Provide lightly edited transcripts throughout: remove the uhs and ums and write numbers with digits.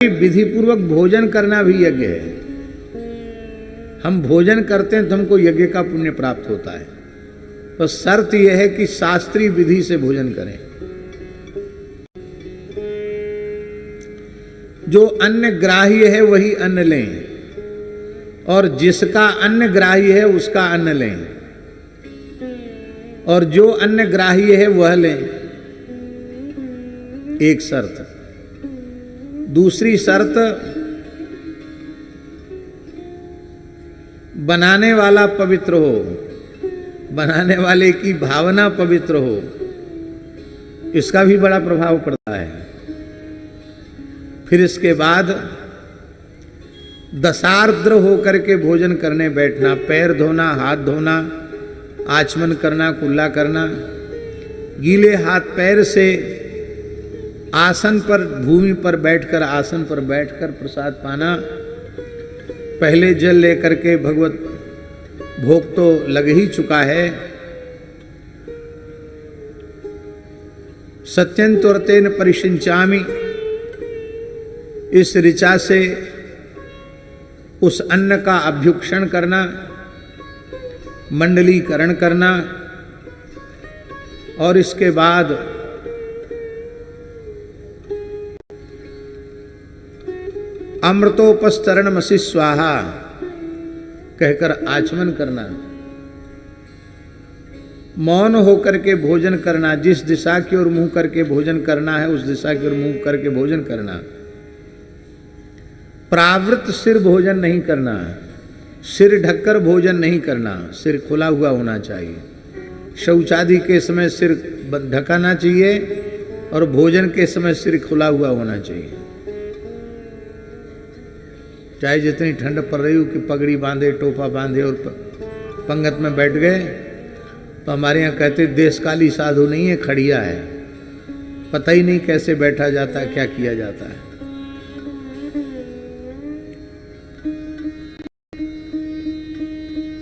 विधि पूर्वक भोजन करना भी यज्ञ है। हम भोजन करते हैं तो हमको यज्ञ का पुण्य प्राप्त होता है, तो शर्त यह है कि शास्त्रीय विधि से भोजन करें। जो अन्न ग्राह्य है वही अन्न लें, और जिसका अन्न ग्राह्य है उसका अन्न लें, और जो अन्न ग्राह्य है वह लें। एक शर्त। दूसरी शर्त, बनाने वाला पवित्र हो, बनाने वाले की भावना पवित्र हो, इसका भी बड़ा प्रभाव पड़ता है। फिर इसके बाद दशार्द्र होकर के भोजन करने बैठना, पैर धोना, हाथ धोना, आचमन करना, कुल्ला करना, गीले हाथ पैर से आसन पर, भूमि पर बैठकर, आसन पर बैठकर प्रसाद पाना। पहले जल लेकर के, भगवत भोग तो लग ही चुका है। सत्यंतुरतेन परिशिंचामि, इस ऋचा से उस अन्न का अभ्युक्षण करना, मंडलीकरण करना, और इसके बाद अमृतोपस्तरणमसि स्वाहा कहकर आचमन करना। मौन होकर के भोजन करना, जिस दिशा की ओर मुंह करके भोजन करना है उस दिशा की ओर मुंह करके भोजन करना। प्रावृत सिर भोजन नहीं करना, सिर ढककर भोजन नहीं करना, सिर खुला हुआ होना चाहिए। शौचादि के समय सिर ढकाना चाहिए और भोजन के समय सिर खुला हुआ होना चाहिए। चाहे जितनी ठंड पड़ रही हो कि पगड़ी बांधे, टोपा बांधे और पंगत में बैठ गए, तो हमारे यहाँ कहते देशकाली साधु नहीं है, खड़िया है। पता ही नहीं कैसे बैठा जाता है, क्या किया जाता है।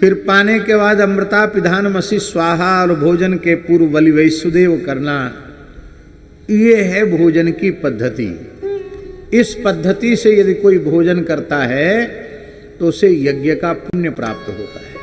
फिर पाने के बाद अमृता पिधानमसि स्वाहा, और भोजन के पूर्व बलि वैसुदेव करना। ये है भोजन की पद्धति। इस पद्धति से यदि कोई भोजन करता है तो उसे यज्ञ का पुण्य प्राप्त होता है।